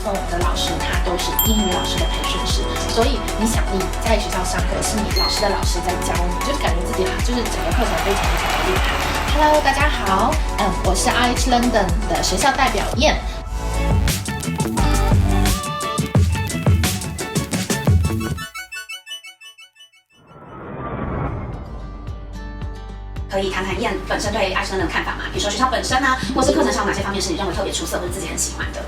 分我们的老师他都是英语老师的培训师，所以你想你在学校上课是你老师的老师在教你，就感觉自己就是整个课程非常非常的厉害。Hello， 大家好，我是 IH London 的学校代表燕。可以谈谈燕本身对IH London的看法吗？比如说学校本身啊，或是课程上有哪些方面是你认为特别出色，或者自己很喜欢的？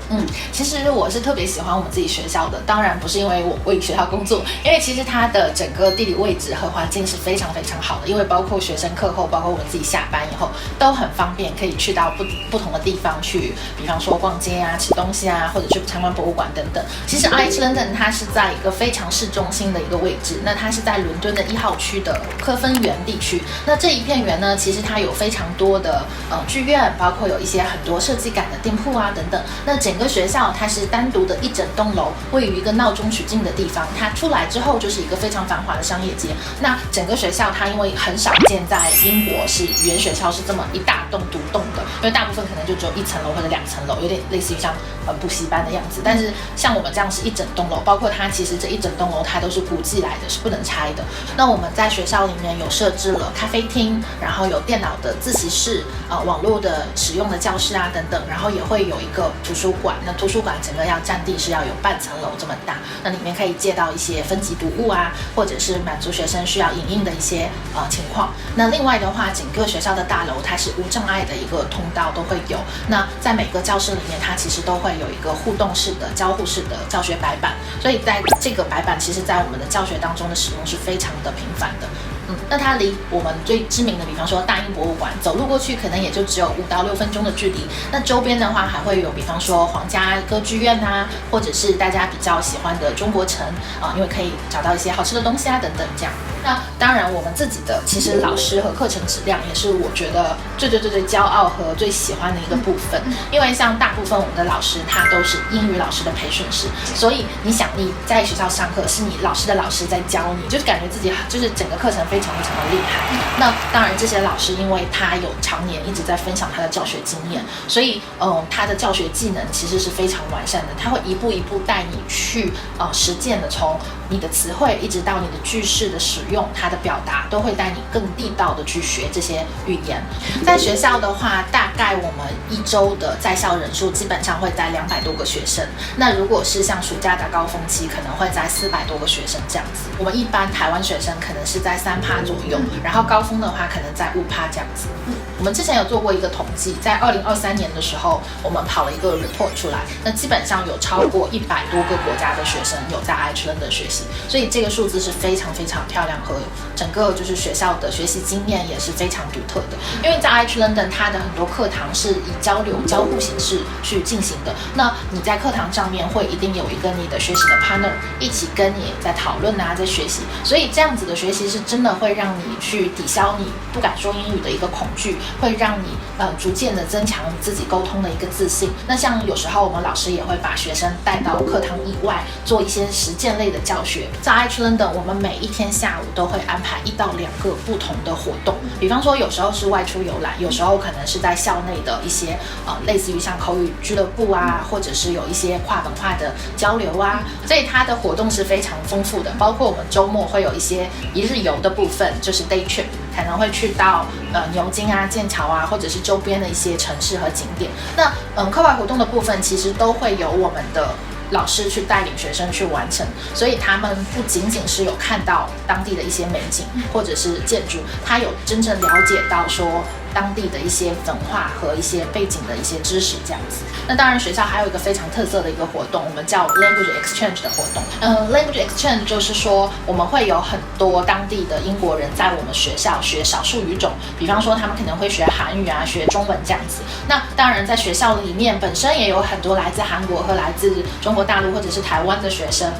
其实我是特别喜欢我们自己学校的，当然不是因为我为学校工作，因为其实它的整个地理位置和环境是非常非常好的，因为包括学生课后，包括我们自己下班以后都很方便，可以去到不同的地方去，比方说逛街啊、吃东西啊，或者去参观博物馆等等。其实 IH London 它是在一个非常市中心的一个位置，那它是在伦敦的1号区的科芬园地区。那这一片园呢，其实它有非常多的剧院，包括有一些很多设计感的店铺啊等等。那整个学校它是单独的一整栋楼，位于一个闹中取静的地方，它出来之后就是一个非常繁华的商业街。那整个学校它因为很少见在英国是语言学校是这么一大栋独栋的，因为大部分可能就只有1层楼或者2层楼，有点类似于像补习班的样子。但是像我们这样是一整栋楼，包括它其实这一整栋楼它都是古迹来的，是不能拆的。那我们在学校里面有设置了咖啡厅，然后有电脑的自习室，网络的使用的教室啊等等，然后也会有一个图书馆。那图书馆整个要占地是要有半层楼这么大，那里面可以借到一些分级读物啊，或者是满足学生需要影印的一些情况。那另外的话，整个学校的大楼它是无障碍的一个通道都会有。那在每个教室里面，它其实都会有一个互动式的交互式的教学白板，所以在这个白板其实在我们的教学当中的使用是非常的频繁的。那它离我们最知名的，比方说大英博物馆，走路过去可能也就只有5到6分钟的距离。那周边的话，还会有比方说皇家歌剧院啊，或者是大家比较喜欢的中国城因为可以找到一些好吃的东西啊等等这样。那当然，我们自己的其实老师和课程质量也是我觉得最骄傲和最喜欢的一个部分。因为像大部分我们的老师他都是英语老师的培训师，所以你想你在学校上课是你老师的老师在教你，就是感觉自己就是整个课程非常非常的厉害。那当然这些老师因为他有常年一直在分享他的教学经验，所以他的教学技能其实是非常完善的，他会一步一步带你去实践的，从你的词汇一直到你的句式的使用，它的表达都会带你更地道的去学这些语言。在学校的话，大概我们1周的在校人数基本上会在200多个学生，那如果是像暑假的高峰期，可能会在400多个学生这样子。我们一般台湾学生可能是在3%左右，然后高峰的话可能在5%这样子。我们之前有做过一个统计，在2023年的时候，我们跑了一个 report 出来，那基本上有超过100多个国家的学生有在 IH London 学习，所以这个数字是非常非常漂亮，和整个就是学校的学习经验也是非常独特的。因为在 IH London 它的很多课堂是以交流交互形式去进行的，那你在课堂上面会一定有一个你的学习的 partner 一起跟你在讨论啊，在学习，所以这样子的学习是真的会让你去抵消你不敢说英语的一个恐惧，会让你逐渐的增强你自己沟通的一个自信。那像有时候我们老师也会把学生带到课堂以外做一些实践类的教学。在 IH London 我们每一天下午都会安排1到2个不同的活动，比方说有时候是外出游览，有时候可能是在校内的一些类似于像口语俱乐部啊，或者是有一些跨文化的交流啊，所以它的活动是非常丰富的。包括我们周末会有一些1日游的部分，就是 day trip， 可能会去到牛津啊、剑桥啊，或者是周边的一些城市和景点。那课外活动的部分其实都会由我们的老师去带领学生去完成，所以他们不仅仅是有看到当地的一些美景或者是建筑，他有真正了解到说当地的一些文化和一些背景的一些知识这样子。那当然学校还有一个非常特色的一个活动，我们叫 Language Exchange 的活动。Language Exchange 就是说我们会有很多当地的英国人在我们学校学少数语种，比方说他们可能会学韩语啊，学中文这样子。那当然在学校里面本身也有很多来自韩国和来自中国大陆或者是台湾的学生，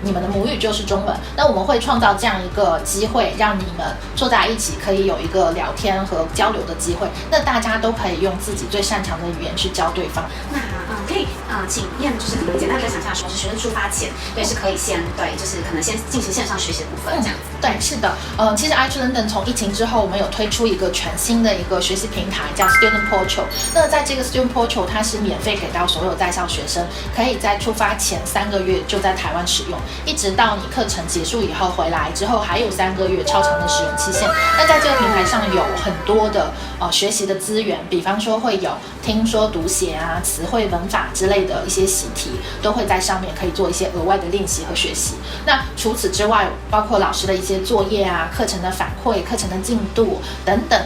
你们的母语就是中文，那我们会创造这样一个机会，让你们坐在一起可以有一个聊天和交流的机会，那大家都可以用自己最擅长的语言去教对方。那可以请燕就是可能简单分享一下，说是学生出发前，对，是可以先就是可能先进行线上学习的部分这样子。对，是的，其实 iTree London 从疫情之后，我们有推出一个全新的一个学习平台，叫 Student Portal。那在这个 Student Portal， 它是免费给到所有在校学生，可以在出发前3个月就在台湾使用，一直到你课程结束以后回来之后，还有3个月超长的使用期限。那在这个平台上有很多的学习的资源，比方说会有听说读写啊、词汇文法之类的一些习题，都会在上面可以做一些额外的练习和学习。那除此之外，包括老师的一些作业啊、课程的反馈、课程的进度等等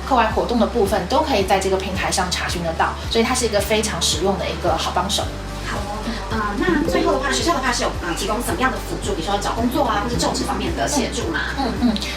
课外活动的部分，都可以在这个平台上查询得到，所以它是一个非常实用的一个好帮手。好那最后的话，学校的话是有提供怎么样的辅助，比如说找工作啊，或是就职方面的协助吗？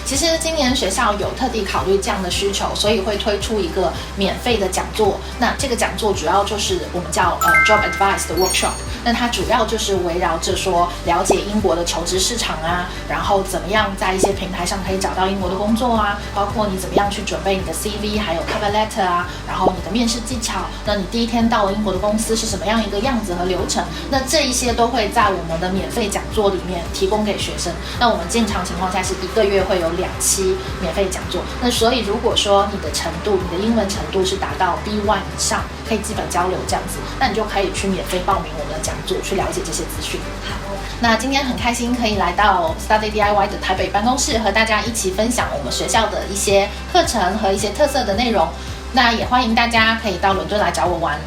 其实今年学校有特地考虑这样的需求，所以会推出一个免费的讲座。那这个讲座主要就是我们叫Job Advice 的 Workshop。那它主要就是围绕着说了解英国的求职市场啊，然后怎么样在一些平台上可以找到英国的工作啊，包括你怎么样去准备你的 CV， 还有 cover letter 啊，然后你的面试技巧，那你第一天到了英国的公司是什么样一个样子和流程，那这一些都会在我们的免费讲座里面提供给学生。那我们经常情况下是1个月会有2期免费讲座。那所以如果说你的程度，你的英文程度是达到 B1 以上，可以基本交流这样子，那你就可以去免费报名我们的讲座，去了解这些资讯。好，那今天很开心可以来到 Study DIY 的台北办公室，和大家一起分享我们学校的一些课程和一些特色的内容。那也欢迎大家可以到伦敦来找我玩。